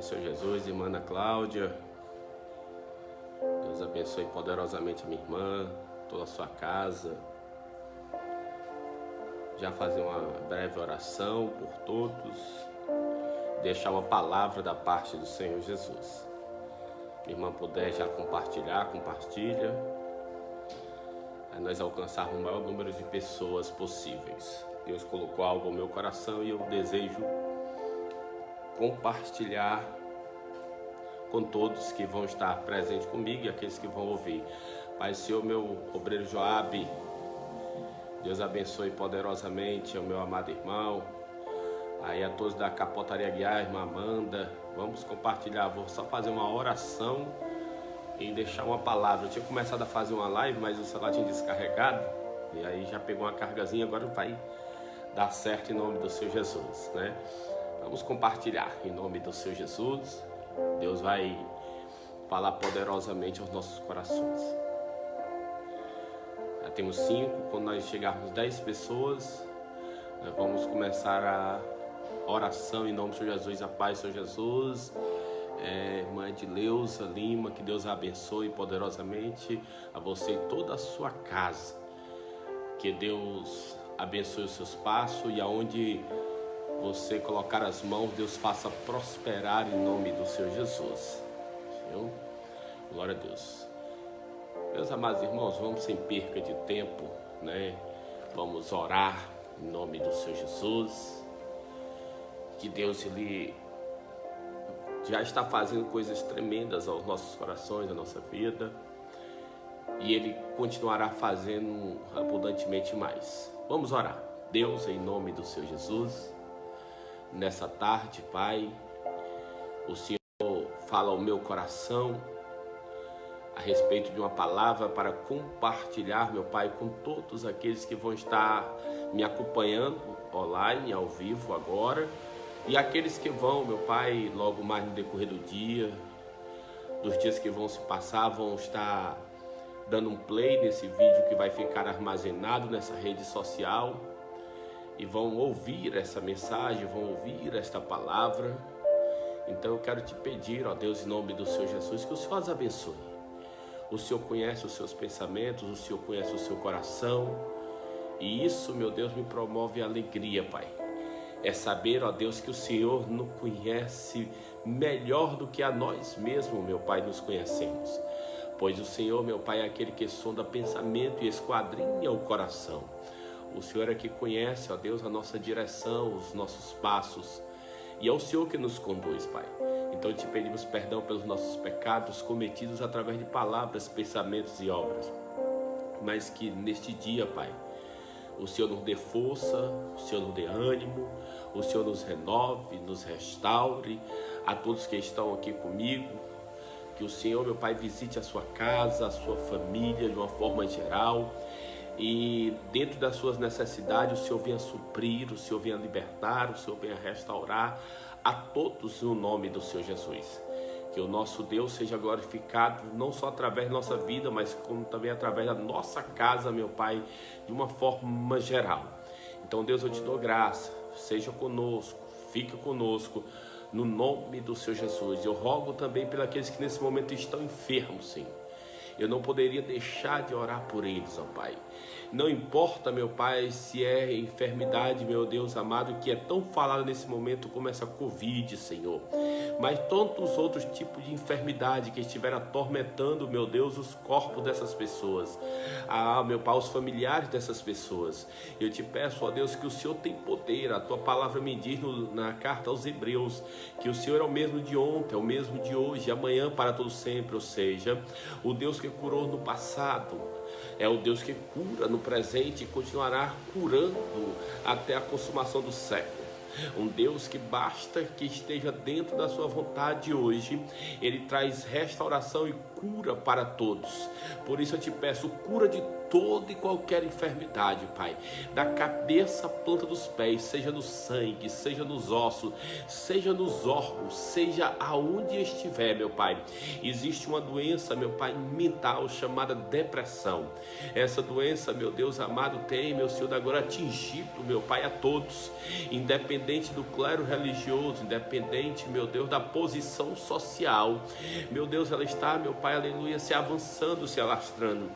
Pai, Senhor Jesus, irmã Ana Cláudia, Deus abençoe poderosamente a minha irmã, toda a sua casa. Já fazer uma breve oração por todos, deixar uma palavra da parte do Senhor Jesus. Minha irmã puder já compartilha, aí nós alcançarmos o maior número de pessoas possíveis. Deus colocou algo no meu coração e eu desejo compartilhar com todos que vão estar presentes comigo e aqueles que vão ouvir. Pai, Senhor, meu obreiro Joabe, Deus abençoe poderosamente ao meu amado irmão, aí a todos da Capotaria Guiar, irmã Amanda. Vamos compartilhar, vou só fazer uma oração e deixar uma palavra. Eu tinha começado a fazer uma live, mas o celular tinha descarregado, e aí já pegou uma cargazinha, agora vai dar certo em nome do Senhor Jesus, né? Vamos compartilhar em nome do Senhor Jesus. Deus vai falar poderosamente aos nossos corações. Já temos 5, quando nós chegarmos 10 pessoas, nós vamos começar a oração em nome do Senhor Jesus. A paz do Senhor Jesus. Irmã Edileuza Lima, que Deus a abençoe poderosamente a você e toda a sua casa. Que Deus abençoe os seus passos e aonde você colocar as mãos, Deus faça prosperar em nome do Senhor Jesus. Viu? Glória a Deus. Meus amados irmãos, vamos sem perca de tempo, né? Vamos orar em nome do Senhor Jesus. Que Deus, Ele já está fazendo coisas tremendas aos nossos corações, à nossa vida. E Ele continuará fazendo abundantemente mais. Vamos orar. Deus, em nome do Senhor Jesus, nessa tarde, Pai, o Senhor fala ao meu coração a respeito de uma palavra para compartilhar, meu Pai, com todos aqueles que vão estar me acompanhando online, ao vivo agora, e aqueles que vão, meu Pai, logo mais no decorrer do dia, dos dias que vão se passar, vão estar dando um play nesse vídeo que vai ficar armazenado nessa rede social e vão ouvir essa mensagem, vão ouvir esta palavra. Então eu quero te pedir, ó Deus, em nome do Senhor Jesus, que o Senhor os abençoe. O Senhor conhece os seus pensamentos, o Senhor conhece o seu coração, e isso, meu Deus, me promove alegria, Pai. É saber, ó Deus, que o Senhor nos conhece melhor do que a nós mesmos, meu Pai, nos conhecemos. Pois o Senhor, meu Pai, é aquele que sonda pensamento e esquadrinha o coração. O Senhor é que conhece, ó Deus, a nossa direção, os nossos passos. E é o Senhor que nos conduz, Pai. Então te pedimos perdão pelos nossos pecados cometidos através de palavras, pensamentos e obras. Mas que neste dia, Pai, o Senhor nos dê força, o Senhor nos dê ânimo, o Senhor nos renove, nos restaure. A todos que estão aqui comigo, que o Senhor, meu Pai, visite a sua casa, a sua família de uma forma geral. E dentro das suas necessidades, o Senhor venha suprir, o Senhor venha libertar, o Senhor venha restaurar a todos no nome do Senhor Jesus. Que o nosso Deus seja glorificado, não só através da nossa vida, mas como também através da nossa casa, meu Pai, de uma forma geral. Então, Deus, eu te dou graça, seja conosco, fica conosco, no nome do Senhor Jesus. Eu rogo também pelos aqueles que nesse momento estão enfermos, Senhor. Eu não poderia deixar de orar por eles, ó Pai. Não importa, meu Pai, se é enfermidade, meu Deus amado, que é tão falada nesse momento como essa Covid, Senhor. Mas tantos outros tipos de enfermidade que estiveram atormentando, meu Deus, os corpos dessas pessoas. Meu Pai, os familiares dessas pessoas. Eu te peço, ó Deus, que o Senhor tem poder. A tua palavra me diz na carta aos Hebreus que o Senhor é o mesmo de ontem, é o mesmo de hoje, amanhã para todo sempre. Ou seja, o Deus que curou no passado é o Deus que cura no presente e continuará curando até a consumação do século. Um Deus que basta que esteja dentro da sua vontade hoje, Ele traz restauração e cura para todos. Por isso eu te peço, cura de toda e qualquer enfermidade, Pai, da cabeça à planta dos pés, seja no sangue, seja nos ossos, seja nos órgãos, seja aonde estiver, meu Pai. Existe uma doença, meu Pai, mental chamada depressão. Essa doença, meu Deus amado, tem, meu Senhor, agora atingido, meu Pai, a todos, independente do clero religioso, independente, meu Deus, da posição social. Meu Deus, ela está, meu Pai, aleluia, se avançando, se alastrando.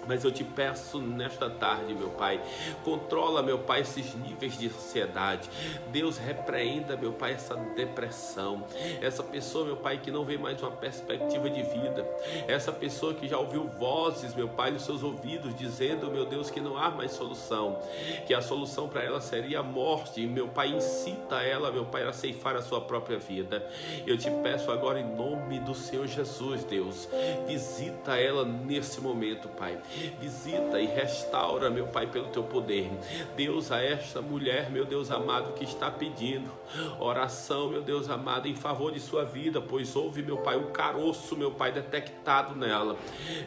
Mas eu te peço nesta tarde, meu Pai, controla, meu Pai, esses níveis de ansiedade. Deus, repreenda, meu Pai, essa depressão. Essa pessoa, meu Pai, que não vê mais uma perspectiva de vida. Essa pessoa que já ouviu vozes, meu Pai, nos seus ouvidos, dizendo, meu Deus, que não há mais solução. Que a solução para ela seria a morte. E, meu Pai, incita ela, meu Pai, a ceifar a sua própria vida. Eu te peço agora, em nome do Senhor Jesus, Deus, visita ela nesse momento, Pai. Visita e restaura, meu Pai, pelo teu poder. Deus, a esta mulher, meu Deus amado, que está pedindo oração, meu Deus amado, em favor de sua vida, pois houve, meu Pai, um caroço, meu Pai, detectado nela.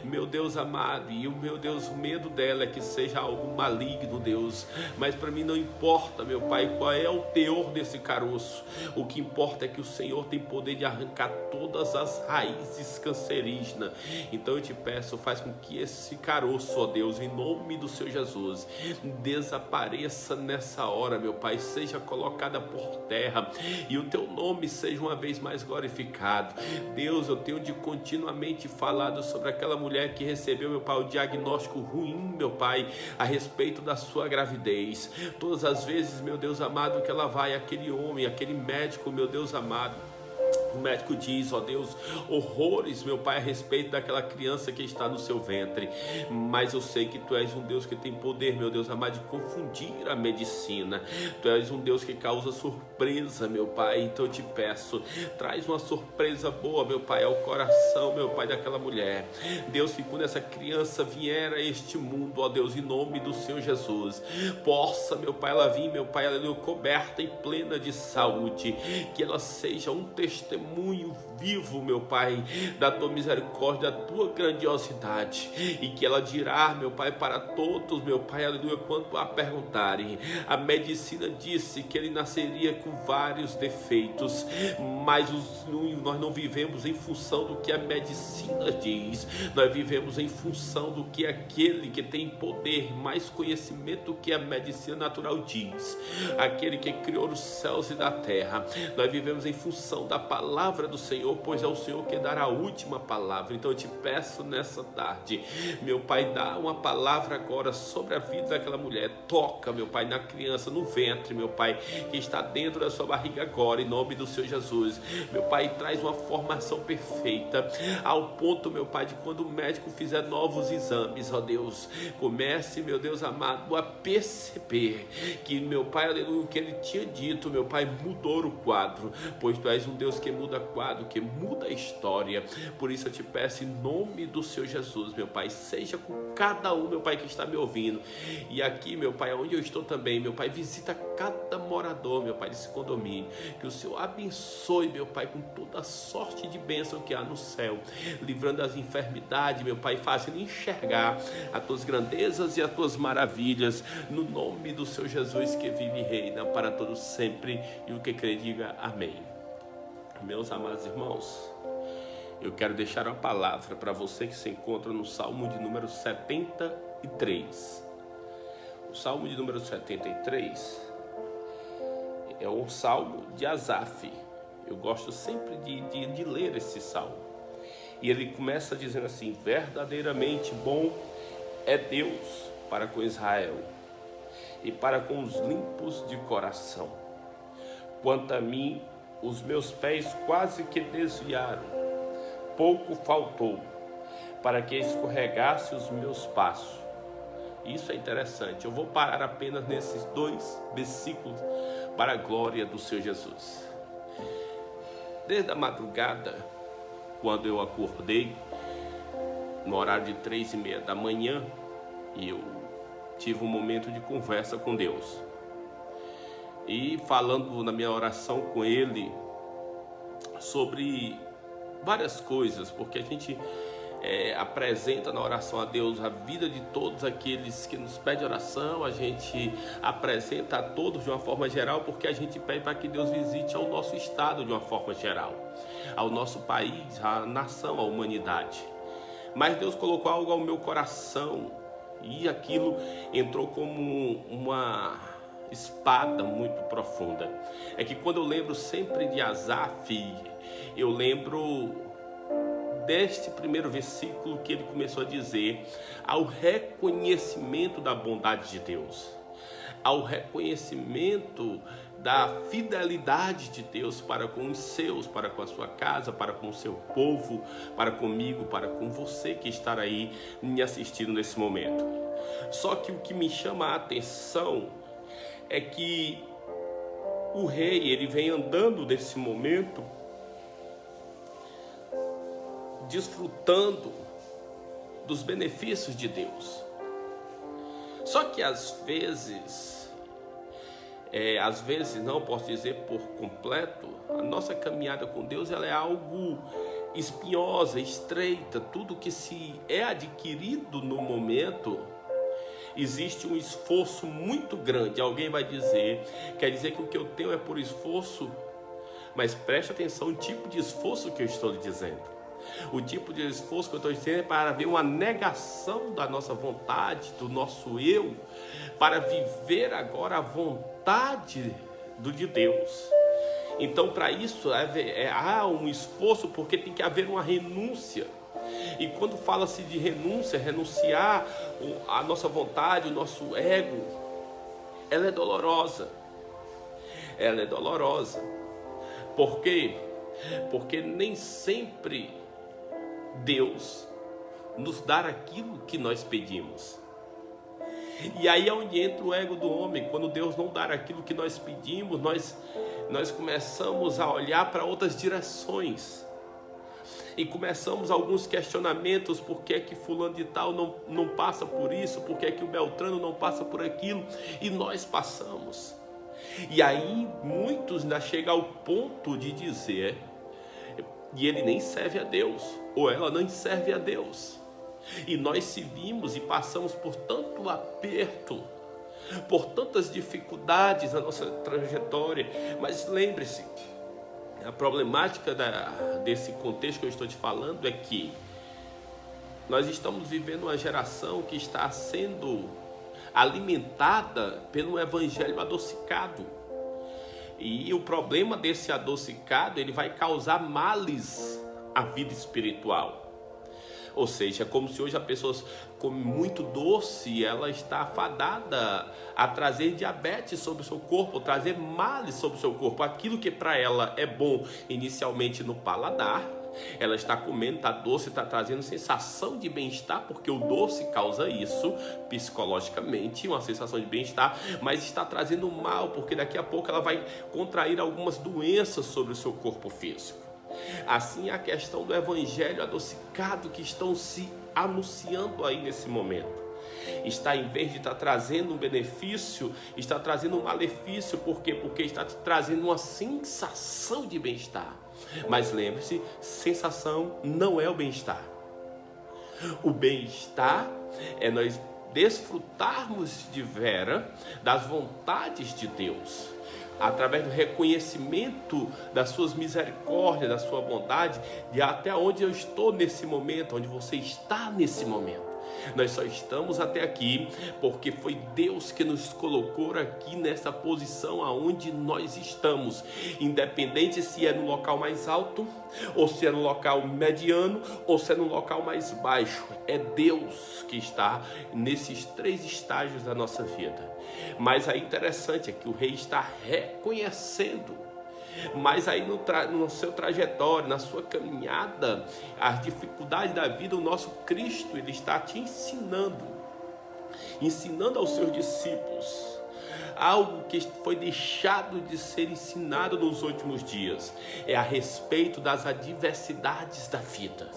Meu Deus amado, e o meu Deus, o medo dela é que seja algo maligno, Deus. Mas para mim não importa, meu Pai, qual é o teor desse caroço. O que importa é que o Senhor tem poder de arrancar todas as raízes cancerígenas. Então eu te peço, faz com que esse caroço, ó Deus, em nome do Senhor Jesus, desapareça nessa hora, meu Pai, seja colocada por terra e o teu nome seja uma vez mais glorificado. Deus, eu tenho de continuamente falado sobre aquela mulher que recebeu, meu Pai, o diagnóstico ruim, meu Pai, a respeito da sua gravidez. Todas as vezes, meu Deus amado, que ela vai, aquele homem, aquele médico, meu Deus amado, o médico diz, ó Deus, horrores, meu Pai, a respeito daquela criança que está no seu ventre. Mas eu sei que Tu és um Deus que tem poder, meu Deus amado, de confundir a medicina. Tu és um Deus que causa surpresa, meu Pai. Então eu te peço, traz uma surpresa boa, meu Pai, ao coração, meu Pai, daquela mulher. Deus, que quando essa criança vier a este mundo, ó Deus, em nome do Senhor Jesus, possa, meu Pai, ela vir, meu Pai, ela coberta e plena de saúde. Que ela seja um testemunho vivo, meu Pai, da Tua misericórdia, da Tua grandiosidade, e que ela dirá, meu Pai, para todos, meu Pai, aleluia, quando a perguntarem. A medicina disse que ele nasceria com vários defeitos, mas nós não vivemos em função do que a medicina diz, nós vivemos em função do que aquele que tem poder, mais conhecimento que a medicina natural diz, aquele que criou os céus e da terra. Nós vivemos em função da palavra do Senhor, pois é o Senhor que dará a última palavra. Então eu te peço nessa tarde, meu Pai, dá uma palavra agora sobre a vida daquela mulher. Toca, meu Pai, na criança, no ventre, meu Pai, que está dentro da sua barriga agora, em nome do Senhor Jesus. Meu Pai, traz uma formação perfeita, ao ponto, meu Pai, de quando o médico fizer novos exames, ó Deus, comece, meu Deus amado, a perceber que, meu Pai, aleluia, o que ele tinha dito, meu Pai, mudou o quadro, pois Tu és um Deus que muda quadro, que muda a história. Por isso eu te peço, em nome do Senhor Jesus, meu Pai, seja com cada um, meu Pai, que está me ouvindo, e aqui, meu Pai, onde eu estou também, meu Pai, visita cada morador, meu Pai, desse condomínio, que o Senhor abençoe, meu Pai, com toda a sorte de bênção que há no céu, livrando as enfermidades, meu Pai, fazendo enxergar as Tuas grandezas e as Tuas maravilhas, no nome do Senhor Jesus, que vive e reina para todos sempre, e o que crê diga amém. Meus amados irmãos, eu quero deixar uma palavra para você que se encontra no Salmo de número 73. O Salmo de número 73 é um salmo de Asaf. Eu gosto sempre de ler esse salmo. E ele começa dizendo assim: verdadeiramente bom é Deus para com Israel e para com os limpos de coração. Quanto a mim, os meus pés quase que desviaram, pouco faltou para que escorregasse os meus passos. Isso é interessante. Eu vou parar apenas nesses 2 versículos para a glória do Senhor Jesus. Desde a madrugada, quando eu acordei, no horário de 3:30 da manhã, eu tive um momento de conversa com Deus. E falando na minha oração com Ele sobre várias coisas, porque a gente apresenta na oração a Deus a vida de todos aqueles que nos pedem oração. A gente apresenta a todos de uma forma geral, porque a gente pede para que Deus visite ao nosso estado de uma forma geral, ao nosso país, à nação, à humanidade. Mas Deus colocou algo ao meu coração e aquilo entrou como uma espada muito profunda. É que quando eu lembro sempre de Asaf, eu lembro deste primeiro versículo que ele começou a dizer: ao reconhecimento da bondade de Deus, ao reconhecimento da fidelidade de Deus para com os seus, para com a sua casa, para com o seu povo, para comigo, para com você que está aí me assistindo nesse momento. Só que o que me chama a atenção é que o rei, ele vem andando nesse momento desfrutando dos benefícios de Deus. Só que às vezes não posso dizer por completo, a nossa caminhada com Deus ela é algo espinhosa, estreita. Tudo que se é adquirido no momento, existe um esforço muito grande. Alguém vai dizer, quer dizer que o que eu tenho é por esforço? Mas preste atenção no tipo de esforço que eu estou lhe dizendo. O tipo de esforço que eu estou dizendo é para ver uma negação da nossa vontade, do nosso eu, para viver agora a vontade de Deus. Então, para isso, há um esforço, porque tem que haver uma renúncia. E quando fala-se de renúncia, renunciar a nossa vontade, o nosso ego, ela é dolorosa. Ela é dolorosa. Por quê? Porque nem sempre Deus nos dá aquilo que nós pedimos. E aí é onde entra o ego do homem. Quando Deus não dá aquilo que nós pedimos, nós começamos a olhar para outras direções. E começamos alguns questionamentos: por que é que fulano de tal não passa por isso? Por que é que o Beltrano não passa por aquilo? E nós passamos. E aí muitos ainda chegam ao ponto de dizer: e ele nem serve a Deus, ou ela nem serve a Deus. E nós seguimos e passamos por tanto aperto, por tantas dificuldades na nossa trajetória. Mas lembre-se, a problemática desse contexto que eu estou te falando é que nós estamos vivendo uma geração que está sendo alimentada pelo evangelho adocicado. E o problema desse adocicado, ele vai causar males à vida espiritual. Ou seja, é como se hoje a pessoa come muito doce e ela está afadada a trazer diabetes sobre o seu corpo, trazer males sobre o seu corpo. Aquilo que para ela é bom inicialmente no paladar, ela está comendo, está doce, está trazendo sensação de bem-estar, porque o doce causa isso psicologicamente, uma sensação de bem-estar, mas está trazendo mal, porque daqui a pouco ela vai contrair algumas doenças sobre o seu corpo físico. Assim, a questão do evangelho adocicado que estão se anunciando aí nesse momento, está, em vez de estar trazendo um benefício, está trazendo um malefício. Por quê? Porque está te trazendo uma sensação de bem-estar. Mas lembre-se, sensação não é o bem-estar. O bem-estar é nós desfrutarmos de vera das vontades de Deus, através do reconhecimento das suas misericórdias, da sua bondade, de até onde eu estou nesse momento, onde você está nesse momento. Nós só estamos até aqui porque foi Deus que nos colocou aqui nessa posição aonde nós estamos, independente se é no local mais alto, ou se é no local mediano, ou se é no local mais baixo. É Deus que está nesses três estágios da nossa vida. Mas aí interessante é que o rei está reconhecendo. Mas aí no seu trajetório, na sua caminhada, as dificuldades da vida, o nosso Cristo, ele está te ensinando aos seus discípulos algo que foi deixado de ser ensinado nos últimos dias. É a respeito das adversidades da vida,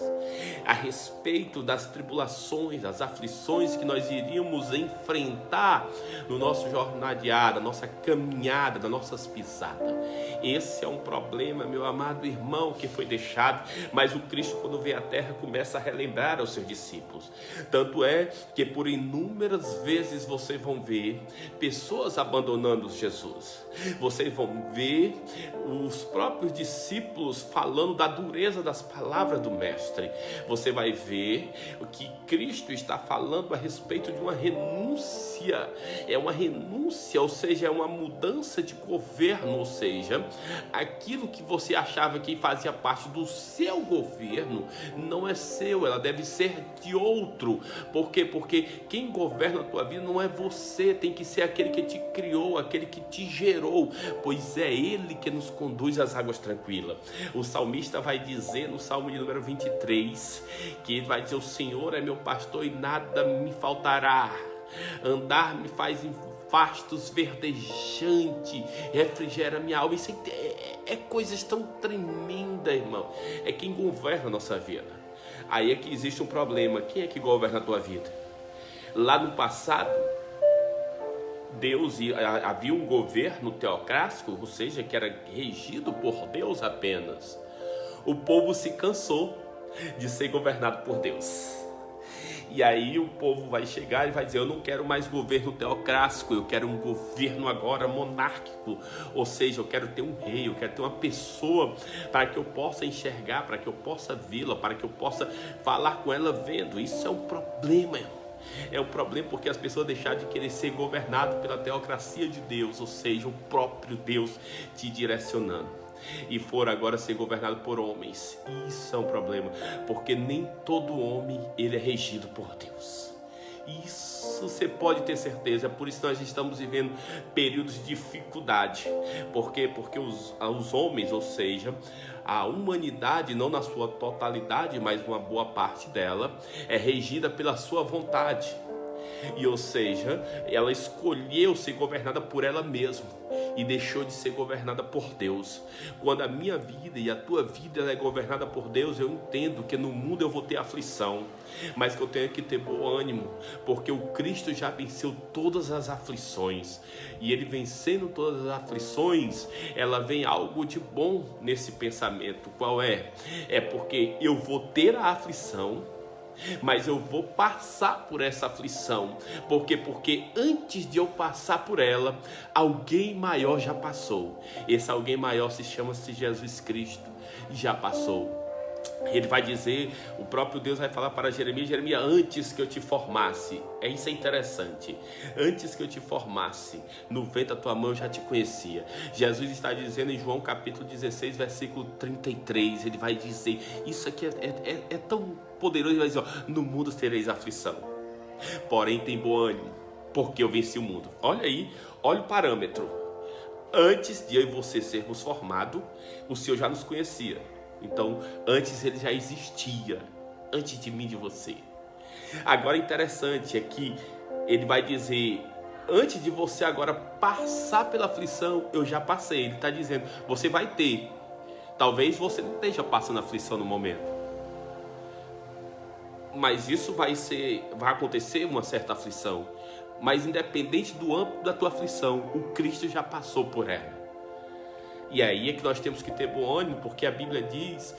a respeito das tribulações, das aflições que nós iríamos enfrentar no nosso jornadear, na nossa caminhada, nas nossas pisadas. Esse é um problema, meu amado irmão, que foi deixado, mas o Cristo, quando veio à terra, começa a relembrar aos seus discípulos. Tanto é que por inúmeras vezes vocês vão ver pessoas abandonando Jesus. Vocês vão ver os próprios discípulos falando da dureza das palavras do Mestre. Você vai ver o que Cristo está falando a respeito de uma renúncia. É uma renúncia, ou seja, é uma mudança de governo, ou seja, aquilo que você achava que fazia parte do seu governo não é seu, ela deve ser de outro. Por quê? Porque quem governa a tua vida não é você, tem que ser aquele que te criou, aquele que te gerou, pois é Ele que nos conduz às águas tranquilas. O salmista vai dizer no Salmo de número 23, que ele vai dizer: o Senhor é meu pastor e nada me faltará. Andar me faz em pastos verdejantes, refrigera minha alma. Isso é coisas tão tremendas, irmão. É quem governa a nossa vida. Aí é que existe um problema. Quem é que governa a tua vida? Lá no passado, havia um governo teocrático, ou seja, que era regido por Deus apenas. O povo se cansou de ser governado por Deus. E aí o povo vai chegar e vai dizer: eu não quero mais governo teocrático, eu quero um governo agora monárquico. Ou seja, eu quero ter um rei, eu quero ter uma pessoa para que eu possa enxergar, para que eu possa vê-la, para que eu possa falar com ela vendo. Isso é um problema, irmão. É um problema porque as pessoas deixaram de querer ser governadas pela teocracia de Deus, ou seja, o próprio Deus te direcionando, e for agora ser governado por homens. Isso é um problema, porque nem todo homem ele é regido por Deus. Isso você pode ter certeza. É por isso que nós estamos vivendo períodos de dificuldade. Por quê? Porque os homens, ou seja, a humanidade, não na sua totalidade, mas uma boa parte dela, é regida pela sua vontade. E ou seja, ela escolheu ser governada por ela mesma e deixou de ser governada por Deus. Quando a minha vida e a tua vida ela é governada por Deus, eu entendo que no mundo eu vou ter aflição, mas que eu tenho que ter bom ânimo, porque o Cristo já venceu todas as aflições, e ele vencendo todas as aflições, ela vem algo de bom nesse pensamento. Qual é? É porque eu vou ter a aflição, mas eu vou passar por essa aflição. Por quê? Porque antes de eu passar por ela, alguém maior já passou. Esse alguém maior se chama-se Jesus Cristo. Já passou. Ele vai dizer, o próprio Deus vai falar para Jeremias: Jeremias, antes que eu te formasse. Isso é interessante. Antes que eu te formasse no ventre da tua mão eu já te conhecia. Jesus está dizendo em João capítulo 16, versículo 33. Ele vai dizer, isso aqui é tão poderoso. Ele vai dizer: ó, no mundo tereis aflição, porém tem bom ânimo, porque eu venci o mundo. Olha aí, olha o parâmetro. Antes de eu e você sermos formados, o Senhor já nos conhecia. Então, antes ele já existia, antes de mim e de você. Agora, interessante é que ele vai dizer: antes de você agora passar pela aflição, eu já passei. Ele está dizendo, você vai ter. Talvez você não esteja passando aflição no momento, mas isso vai acontecer uma certa aflição. Mas independente do âmbito da tua aflição, o Cristo já passou por ela. E aí é que nós temos que ter bom ânimo, porque a Bíblia diz,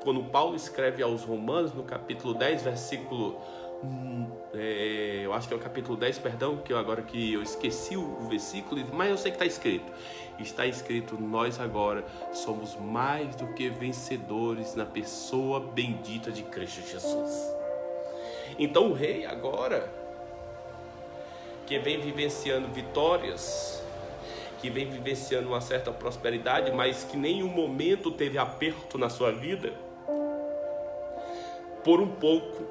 quando Paulo escreve aos Romanos, no capítulo 10, versículo... eu acho que é o capítulo 10, perdão, que eu esqueci o versículo, mas eu sei que está escrito. Está escrito: nós agora somos mais do que vencedores na pessoa bendita de Cristo Jesus. Então o rei agora, que vem vivenciando vitórias, que vem vivenciando uma certa prosperidade, mas que nem um momento teve aperto na sua vida, por um pouco,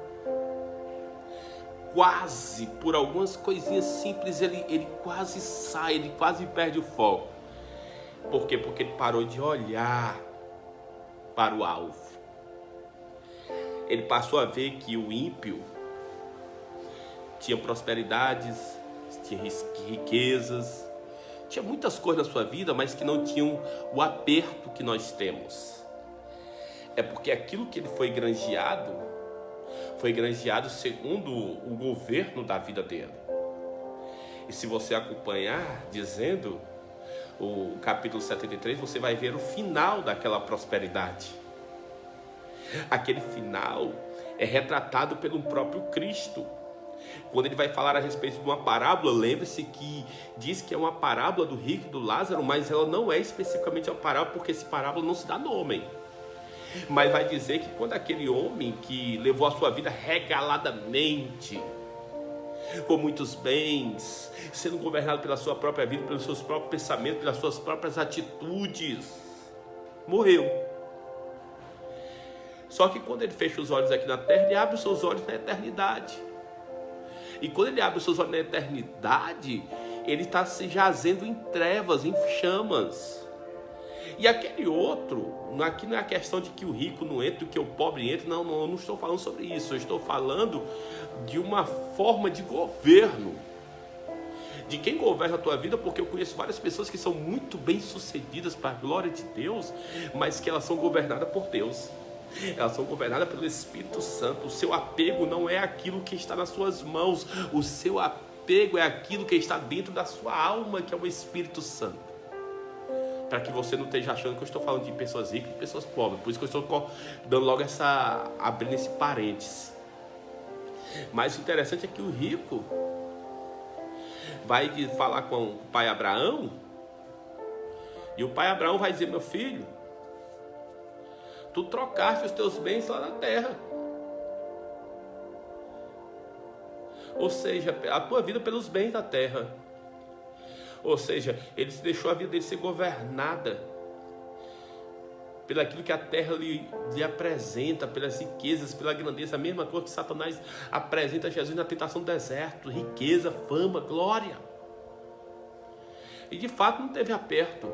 quase, por algumas coisinhas simples, ele quase sai, ele quase perde o foco. Por quê? Porque ele parou de olhar para o alvo. Ele passou a ver que o ímpio tinha prosperidades, tinha riquezas, tinha muitas coisas na sua vida, mas que não tinham o aperto que nós temos. É porque aquilo que ele foi granjeado segundo o governo da vida dele. E se você acompanhar, dizendo o capítulo 73, você vai ver o final daquela prosperidade. Aquele final é retratado pelo próprio Cristo. Quando ele vai falar a respeito de uma parábola, lembre-se que diz que é uma parábola do rico e do Lázaro, mas ela não é especificamente uma parábola, porque esse parábola não se dá nome. Mas vai dizer que quando aquele homem que levou a sua vida regaladamente, com muitos bens, sendo governado pela sua própria vida, pelos seus próprios pensamentos, pelas suas próprias atitudes, morreu. Só que quando ele fecha os olhos aqui na terra, ele abre os seus olhos na eternidade. E quando ele abre os seus olhos na eternidade, ele está se jazendo em trevas, em chamas. E aquele outro, aqui não é a questão de que o rico não entra, que o pobre entra, não, eu não estou falando sobre isso. Eu estou falando de uma forma de governo, de quem governa a tua vida, porque eu conheço várias pessoas que são muito bem sucedidas para a glória de Deus, mas que elas são governadas por Deus. Elas são governadas pelo Espírito Santo. O seu apego não é aquilo que está nas suas mãos, o seu apego é aquilo que está dentro da sua alma, que é o Espírito Santo. Para que você não esteja achando que eu estou falando de pessoas ricas e pessoas pobres. Por isso que eu estou dando logo abrindo esse parênteses. Mas o interessante é que o rico vai falar com o pai Abraão, e o pai Abraão vai dizer: meu filho, tu trocaste os teus bens lá na terra. Ou seja, a tua vida pelos bens da terra. Ou seja, ele deixou a vida dele ser governada pelo aquilo que a terra lhe apresenta, pelas riquezas, pela grandeza. A mesma coisa que Satanás apresenta a Jesus na tentação do deserto: riqueza, fama, glória. E de fato não teve aperto.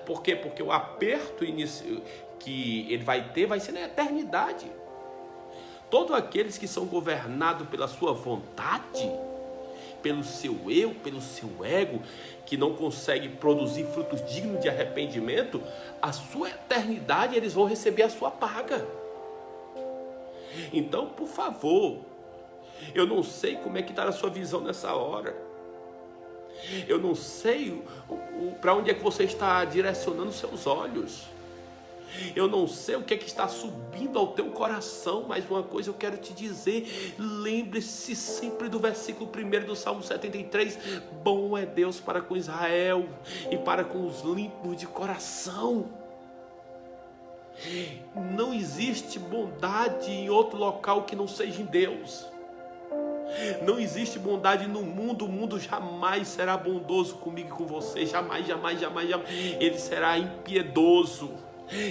Por quê? Porque o aperto que ele vai ter vai ser na eternidade. Todos aqueles que são governados pela sua vontade, pelo seu eu, pelo seu ego, que não consegue produzir frutos dignos de arrependimento, a sua eternidade eles vão receber a sua paga. Então, por favor, eu não sei como é que está a sua visão nessa hora. Eu não sei para onde é que você está direcionando seus olhos. Eu não sei o que é que está subindo ao teu coração, mas uma coisa eu quero te dizer: lembre-se sempre do versículo 1 do Salmo 73, bom é Deus para com Israel e para com os limpos de coração. Não existe bondade em outro local que não seja em Deus. Não existe bondade no mundo, o mundo jamais será bondoso comigo e com você, jamais, jamais, jamais, jamais. Ele será impiedoso.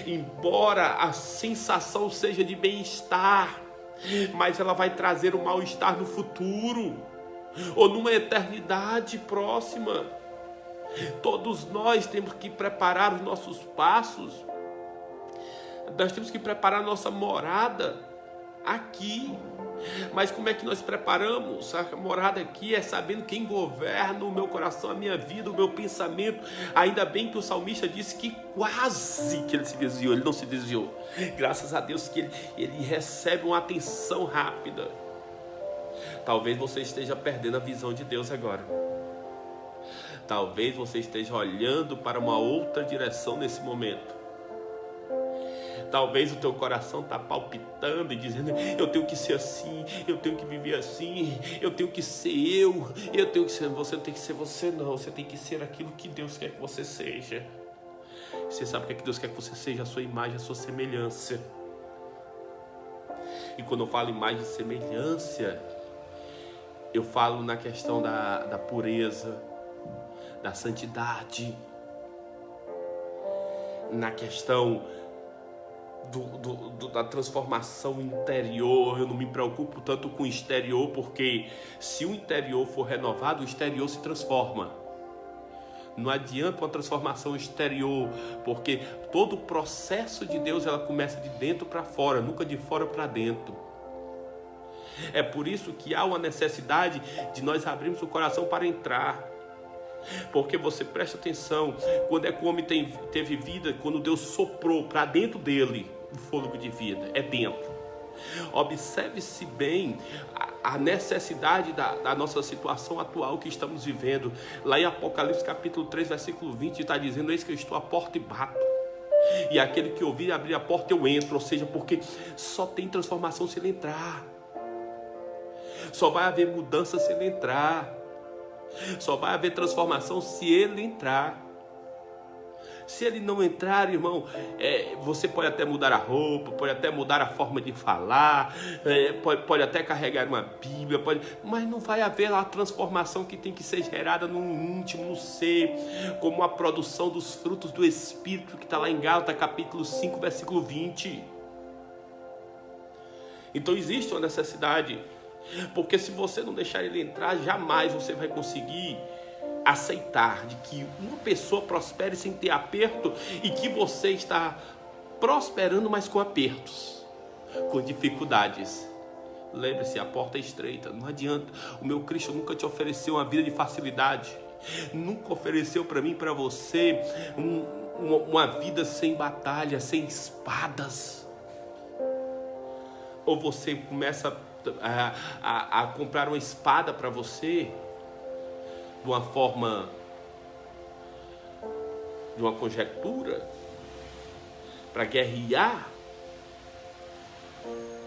Embora a sensação seja de bem-estar, mas ela vai trazer o mal-estar no futuro, ou numa eternidade próxima. Todos nós temos que preparar os nossos passos, nós temos que preparar a nossa morada aqui. Mas como é que nós preparamos a morada aqui? É sabendo quem governa o meu coração, a minha vida, o meu pensamento. Ainda bem que o salmista disse que quase que ele se desviou. Ele não se desviou. Graças a Deus que ele recebe uma atenção rápida. Talvez você esteja perdendo a visão de Deus agora. Talvez você esteja olhando para uma outra direção nesse momento. Talvez o teu coração está palpitando e dizendo: eu tenho que ser assim, eu tenho que viver assim, eu tenho que ser eu tenho que ser você. Não tem que ser você, não. Você tem que ser aquilo que Deus quer que você seja. Você sabe o que é que Deus quer que você seja? A sua imagem, a sua semelhança. E quando eu falo imagem e semelhança, eu falo na questão da pureza, da santidade, na questão da transformação interior. Eu não me preocupo tanto com o exterior, porque se o interior for renovado, o exterior se transforma. Não adianta uma transformação exterior, porque todo o processo de Deus ela começa de dentro para fora, nunca de fora para dentro. É por isso que há uma necessidade de nós abrirmos o coração para entrar. Porque você presta atenção, quando é que o homem teve vida, quando Deus soprou para dentro dele o fôlego de vida, é dentro. Observe-se bem a necessidade da nossa situação atual que estamos vivendo. Lá em Apocalipse capítulo 3, versículo 20, está dizendo: eis que eu estou à porta e bato. E aquele que ouvir abrir a porta, eu entro. Ou seja, porque só tem transformação se ele entrar. Só vai haver mudança se ele entrar. Só vai haver transformação se ele entrar. Se ele não entrar, irmão, você pode até mudar a roupa, pode até mudar a forma de falar, pode até carregar uma Bíblia, mas não vai haver a transformação que tem que ser gerada no íntimo, no ser, como a produção dos frutos do Espírito, que está lá em Gálatas capítulo 5, versículo 20. Então existe uma necessidade, porque se você não deixar ele entrar, jamais você vai conseguir aceitar de que uma pessoa prospere sem ter aperto e que você está prosperando, mas com apertos, com dificuldades. Lembre-se, a porta é estreita, não adianta. O meu Cristo nunca te ofereceu uma vida de facilidade, nunca ofereceu para mim, para você, uma vida sem batalha, sem espadas. Ou você começa a comprar uma espada para você, de uma forma, de uma conjectura, para guerrear,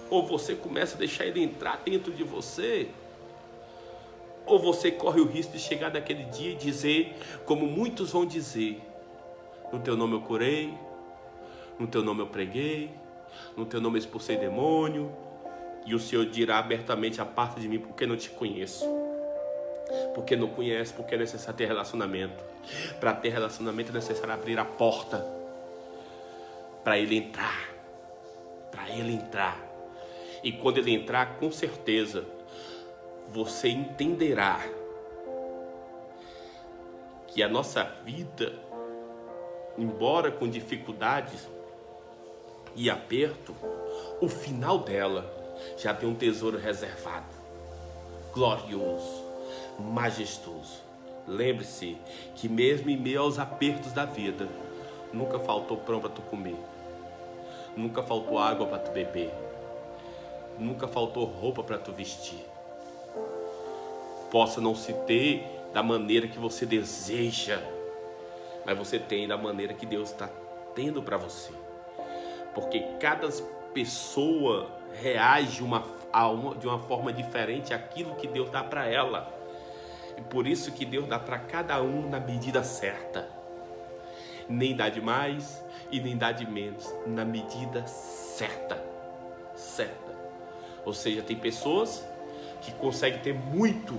ou você começa a deixar ele entrar dentro de você, ou você corre o risco de chegar naquele dia e dizer, como muitos vão dizer: no teu nome eu curei, no teu nome eu preguei, no teu nome eu expulsei demônio, e o Senhor dirá abertamente: aparta de mim, porque não te conheço. Porque não conhece, porque é necessário ter relacionamento. Para ter relacionamento é necessário abrir a porta para ele entrar. Para ele entrar. E quando ele entrar, com certeza, você entenderá que a nossa vida, embora com dificuldades e aperto, o final dela já tem um tesouro reservado, glorioso, majestoso. Lembre-se que mesmo em meio aos apertos da vida, nunca faltou pão para tu comer, nunca faltou água para tu beber, nunca faltou roupa para tu vestir. Possa não se ter da maneira que você deseja, mas você tem da maneira que Deus está tendo para você, porque cada pessoa reage de uma forma diferente àquilo que Deus dá para ela. E por isso que Deus dá para cada um na medida certa. Nem dá de mais e nem dá de menos, na medida certa. Certa. Ou seja, tem pessoas que conseguem ter muito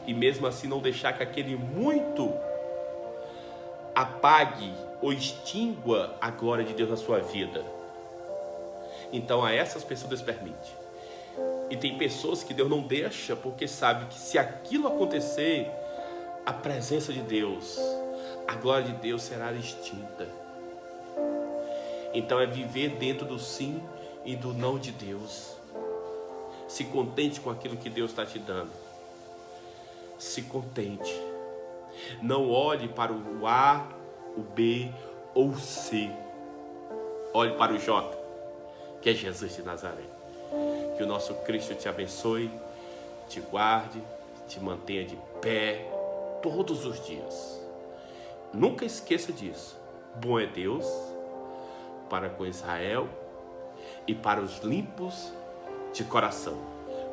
e mesmo assim não deixar que aquele muito apague ou extingua a glória de Deus na sua vida. Então a essas pessoas Deus permite. E tem pessoas que Deus não deixa, porque sabe que se aquilo acontecer, a presença de Deus, a glória de Deus será extinta. Então é viver dentro do sim e do não de Deus. Se contente com aquilo que Deus está te dando. Se contente. Não olhe para o A, o B ou o C. Olhe para o J, que é Jesus de Nazaré. Que o nosso Cristo te abençoe, te guarde, te mantenha de pé todos os dias. Nunca esqueça disso. Bom é Deus para com Israel e para os limpos de coração.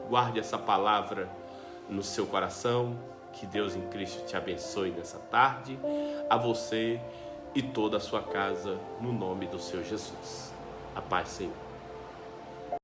Guarde essa palavra no seu coração. Que Deus em Cristo te abençoe nessa tarde, a você e toda a sua casa, no nome do Senhor Jesus. A paz, Senhor.